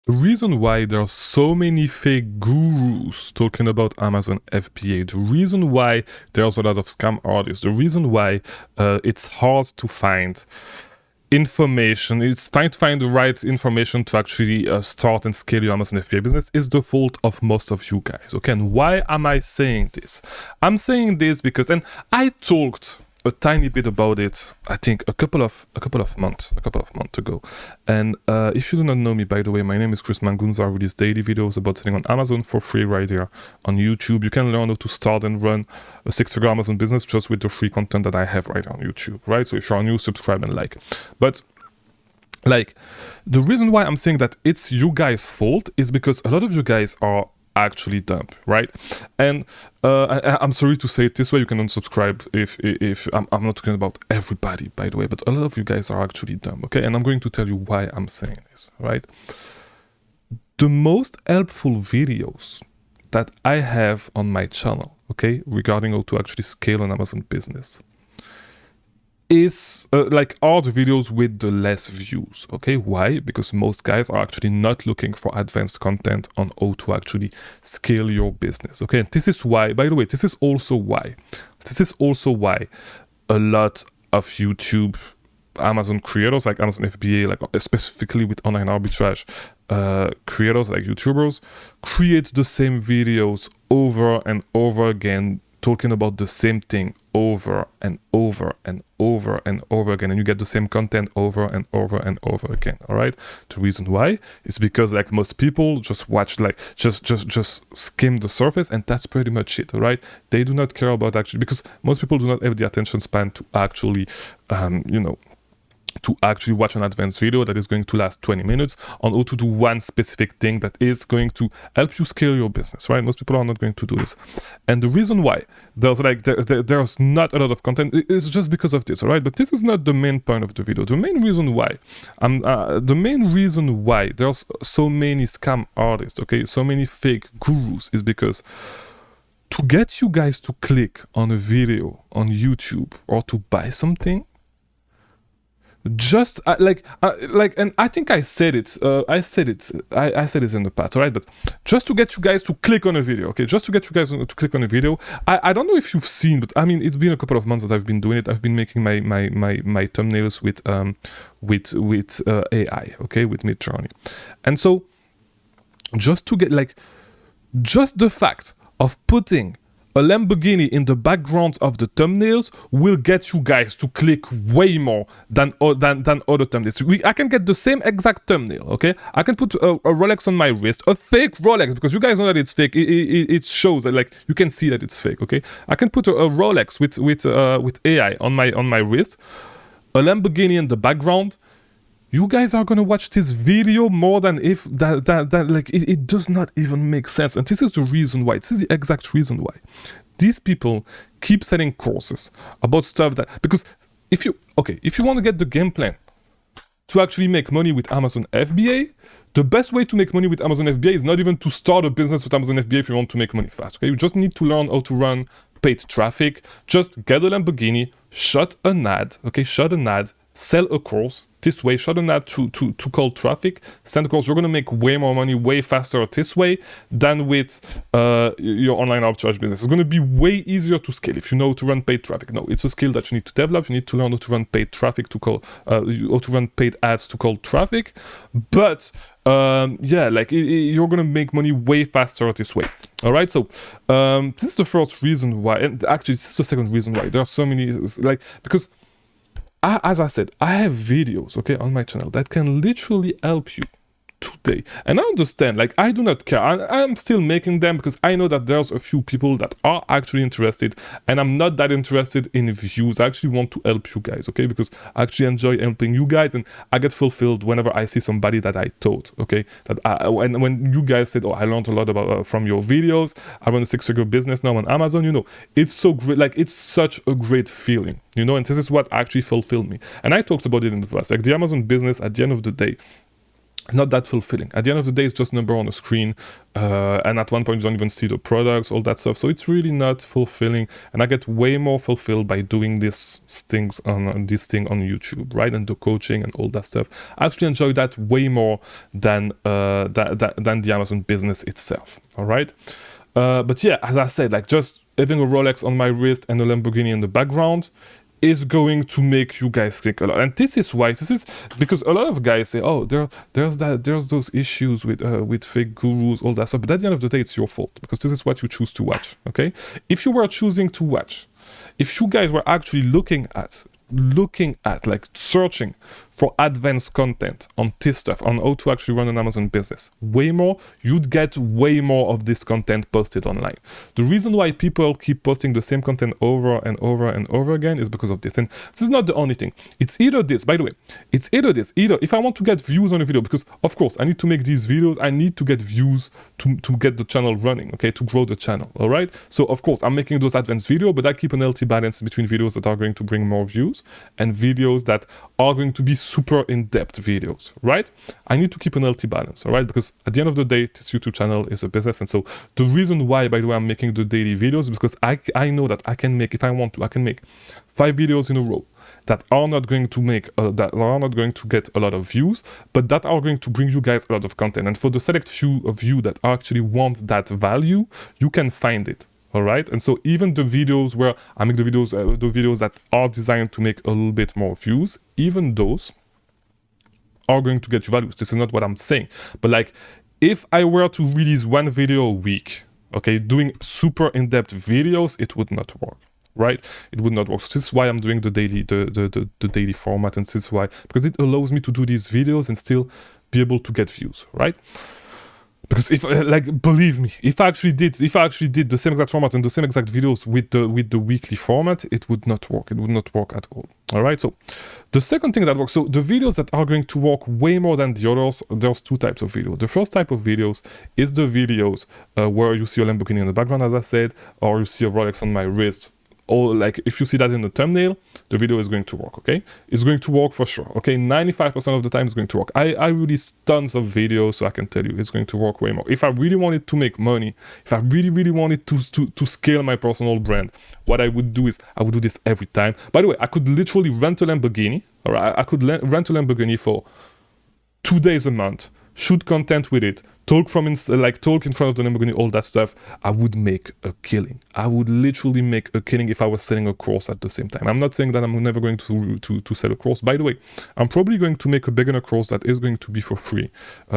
The reason why there are so many fake gurus talking about Amazon FBA, the reason why there's a lot of scam artists, the reason why it's hard to find information, it's trying to find the right information to actually start and scale your Amazon FBA business is the fault of most of you guys. Okay, and why am I saying this? I'm saying this because, and I talked a tiny bit about it, I think a couple of months ago. And if you do not know me, by the way, my name is Chris Mangunza. I release daily videos about selling on Amazon for free right here on YouTube. You can learn how to start and run a six-figure Amazon business just with the free content that I have right on YouTube, right? So if you're new, subscribe and like. But like, the reason why I'm saying that it's you guys' fault is because a lot of you guys are actually dumb, right? And I'm sorry to say it this way, you can unsubscribe if I'm not talking about everybody, by the way, but a lot of you guys are actually dumb, okay? And I'm going to tell you why I'm saying this, right? The most helpful videos that I have on my channel, okay, regarding how to actually scale an Amazon business is are the videos with the less views. Okay, why? Because most guys are actually not looking for advanced content on how to actually scale your business. Okay, and this is why, by the way, this is also why a lot of YouTube Amazon creators, like Amazon FBA, like specifically with online arbitrage creators like YouTubers, create the same videos over and over again, talking about the same thing over and over and over and over again, and you get the same content over and over and over again. All right, the reason why is because like most people just watch, like just skim the surface, and that's pretty much it. All right, they do not care about actually, because most people do not have the attention span to actually to actually watch an advanced video that is going to last 20 minutes on how to do one specific thing that is going to help you scale your business, right? Most people are not going to do this. And the reason why there's not a lot of content is just because of this, all right? But this is not the main point of the video. The main reason why there's so many scam artists, okay, so many fake gurus, is because to get you guys to click on a video on YouTube or to buy something, just and I think I said it I said it in the past, all right? But just to get you guys to click on a video, okay, just to get you guys to click on a video, I don't know if you've seen, but I mean, it's been a couple of months that I've been doing it. I've been making my thumbnails with AI, okay, with Midjourney. And so just to get just the fact of putting a Lamborghini in the background of the thumbnails will get you guys to click way more than other thumbnails. I can get the same exact thumbnail, okay? I can put a Rolex on my wrist, a fake Rolex, because you guys know that it's fake. It shows that, like, you can see that it's fake, okay? I can put a Rolex with AI on my wrist, a Lamborghini in the background. You guys are gonna watch this video more than if it does not even make sense. And this is the reason why. This is the exact reason why these people keep selling courses about stuff that, because if you want to get the game plan to actually make money with Amazon FBA, the best way to make money with Amazon FBA is not even to start a business with Amazon FBA if you want to make money fast. Okay, you just need to learn how to run paid traffic. Just get a Lamborghini, shut an ad, sell a course this way, shut an ad to call traffic, send a course. You're going to make way more money way faster this way than with your online arbitrage business. It's going to be way easier to scale if you know how to run paid traffic. No, it's a skill that you need to develop. You need to learn how to run paid traffic to call, how to run paid ads to call traffic. But you're going to make money way faster this way. All right, so this is the first reason why, and actually this is the second reason why there are so many, because as I said, I have videos, okay, on my channel that can literally help you today. And I understand, I do not care. I'm still making them because I know that there's a few people that are actually interested, and I'm not that interested in views. I actually want to help you guys, okay, because I actually enjoy helping you guys, and I get fulfilled whenever I see somebody that I taught, okay, when you guys said, oh, I learned a lot about from your videos, I run a six-figure business now on Amazon, it's so great, it's such a great feeling, and this is what actually fulfilled me. And I talked about it in the past, the Amazon business, at the end of the day, It's not that fulfilling. At the end of the day, it's just a number on a screen, and at one point you don't even see the products, all that stuff. So it's really not fulfilling, and I get way more fulfilled by doing these things on this thing on YouTube, right? And the coaching and all that stuff. I actually enjoy that way more than the Amazon business itself. All right, but yeah, as I said, like just having a Rolex on my wrist and a Lamborghini in the background is going to make you guys click a lot. And this is why, this is because a lot of guys say, oh, there's those issues with fake gurus, all that stuff. But at the end of the day, it's your fault, because this is what you choose to watch. Okay, if you were choosing to watch, if you guys were actually looking at like searching for advanced content on this stuff, on how to actually run an Amazon business, way more, you'd get way more of this content posted online. The reason why people keep posting the same content over and over and over again is because of this. And this is not the only thing. It's either this, by the way, it's either if I want to get views on a video, because of course I need to make these videos, I need to get views to get the channel running, okay, to grow the channel, all right? So of course I'm making those advanced videos, but I keep an healthy balance between videos that are going to bring more views and videos that are going to be super in-depth videos, right? I need to keep an healthy balance, all right? Because at the end of the day, this YouTube channel is a business. And so the reason why, by the way, I'm making the daily videos is because I know that I can make, if I want to, I can make 5 videos in a row that are not going to make, that are not going to get a lot of views, but that are going to bring you guys a lot of content. And for the select few of you that actually want that value, you can find it. All right, and so even the videos where I make the videos that are designed to make a little bit more views, even those are going to get you values. This is not what I'm saying, but like if I were to release one video a week, okay, doing super in-depth videos, it would not work, right? It would not work. So this is why I'm doing the daily format, and this is why, because it allows me to do these videos and still be able to get views, right? Because if, like, believe me, if I actually did the same exact format and the same exact videos with the weekly format, it would not work. It would not work at all. All right. So the second thing that works, so the videos that are going to work way more than the others, there's two types of video. The first type of videos is the videos where you see a Lamborghini in the background, as I said, or you see a Rolex on my wrist. Or like if you see that in the thumbnail, the video is going to work, okay? It's going to work for sure, okay? 95% of the time it's going to work. I release tons of videos, so I can tell you it's going to work way more. If I really wanted to make money, if I really wanted to scale my personal brand, what I would do is I would do this every time. By the way, I could literally rent a Lamborghini, all right? I could rent a Lamborghini for 2 days a month, shoot content with it, talk in front of the Lamborghini, all that stuff. I would make a killing. I would literally make a killing if I was selling a course at the same time. I'm not saying that I'm never going to sell a course. By the way, I'm probably going to make a beginner course that is going to be for free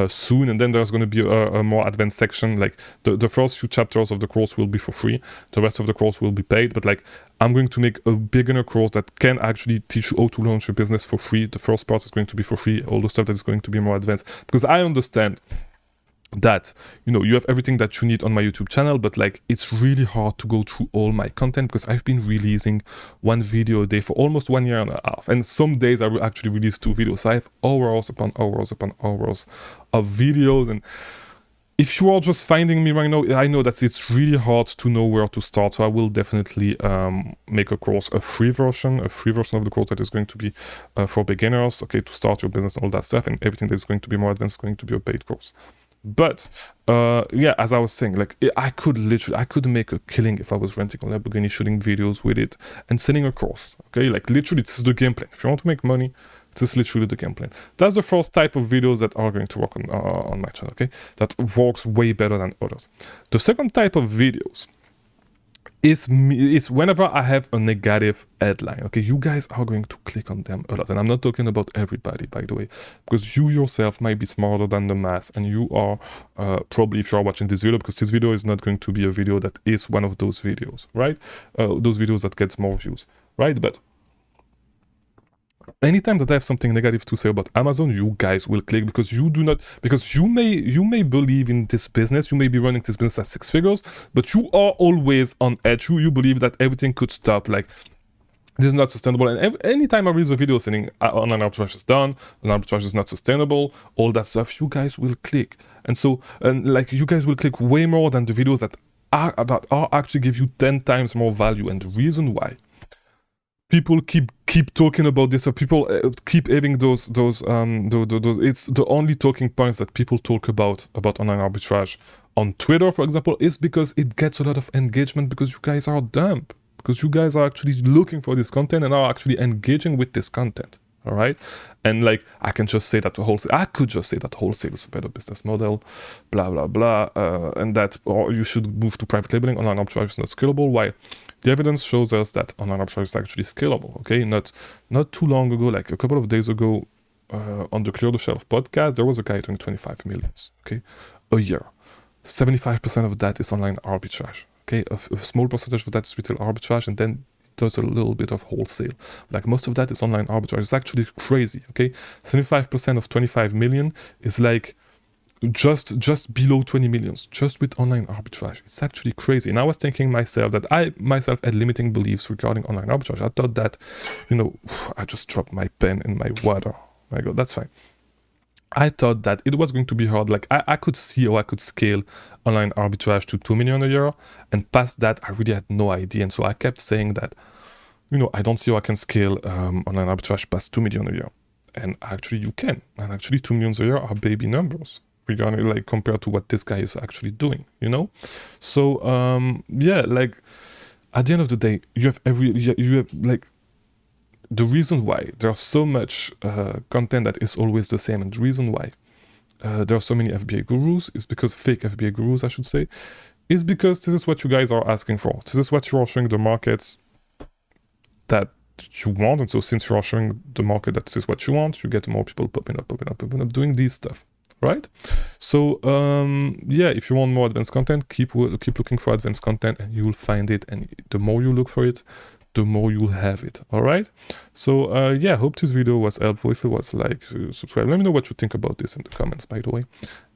soon, and then there's going to be a more advanced section. Like the first few chapters of the course will be for free. The rest of the course will be paid, but like I'm going to make a beginner course that can actually teach you how to launch your business for free. The first part is going to be for free. All the stuff that is going to be more advanced, because I understand that, you know, you have everything that you need on my YouTube channel, but like it's really hard to go through all my content because I've been releasing one video a day for almost 1 year and a half, and some days I will actually release 2 videos. So I have hours upon hours upon hours of videos, and if you are just finding me right now, I know that it's really hard to know where to start. So I will definitely make a course, a free version of the course that is going to be for beginners, okay, to start your business and all that stuff, and everything that is going to be more advanced is going to be a paid course. But yeah, as I was saying, like I could make a killing if I was renting a Lamborghini, shooting videos with it, and selling a course. Okay, like literally, this is the game plan. If you want to make money, this is literally the game plan. That's the first type of videos that are going to work on my channel. Okay, that works way better than others. The second type of videos is whenever I have a negative headline. Okay, you guys are going to click on them a lot, and I'm not talking about everybody, by the way, because you yourself might be smarter than the mass, and you are probably, if you are watching this video, because this video is not going to be a video that is one of those videos, right? Those videos that gets more views, right? But anytime that I have something negative to say about Amazon, you guys will click, because you may believe in this business, you may be running this business at 6 figures, but you are always on edge. You believe that everything could stop, like this is not sustainable. And anytime I release a video saying online arbitrage is done, an arbitrage is not sustainable, all that stuff, you guys will click. And so, like you guys will click way more than the videos that are actually give you 10 times more value. And the reason why people keep talking about this, or people keep having those it's the only talking points that people talk about online arbitrage on Twitter, for example, is because it gets a lot of engagement, because you guys are dumb, because you guys are actually looking for this content and are actually engaging with this content. All right. And like, I could just say that wholesale is a better business model, blah blah blah, and that, or you should move to private labeling. Online arbitrage is not scalable. Why? The evidence shows us that online arbitrage is actually scalable. Okay, not too long ago, like a couple of days ago, on the Clear the Shelf podcast, there was a guy doing 25 million, okay, a year. 75% of that is online arbitrage. Okay, a small percentage of that is retail arbitrage, and then does a little bit of wholesale. Like, most of that is online arbitrage. It's actually crazy. Okay, 75% of 25 million is like just below 20 millions just with online arbitrage. It's actually crazy. And I was thinking myself that I myself had limiting beliefs regarding online arbitrage. I thought that, I just dropped my pen in my water. My God, that's fine. I thought that it was going to be hard. Like, I could see how I could scale online arbitrage to 2 million a year, and past that, I really had no idea. And so I kept saying that, I don't see how I can scale online arbitrage past 2 million a year. And actually, you can. And actually, 2 million a year are baby numbers regarding, like, compared to what this guy is actually doing, So, like, at the end of the day, you have like, the reason why there's so much content that is always the same, and the reason why there are so many FBA gurus, is because fake FBA gurus, I should say, is because this is what you guys are asking for. This is what you are showing the market that you want. And so since you are showing the market that this is what you want, you get more people popping up, doing these stuff, right? So if you want more advanced content, keep looking for advanced content, and you will find it. And the more you look for it, the more you'll have it. All right. So hope this video was helpful. If it was, like, subscribe. Let me know what you think about this in the comments, by the way.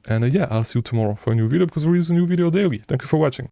And I'll see you tomorrow for a new video, because there is a new video daily. Thank you for watching.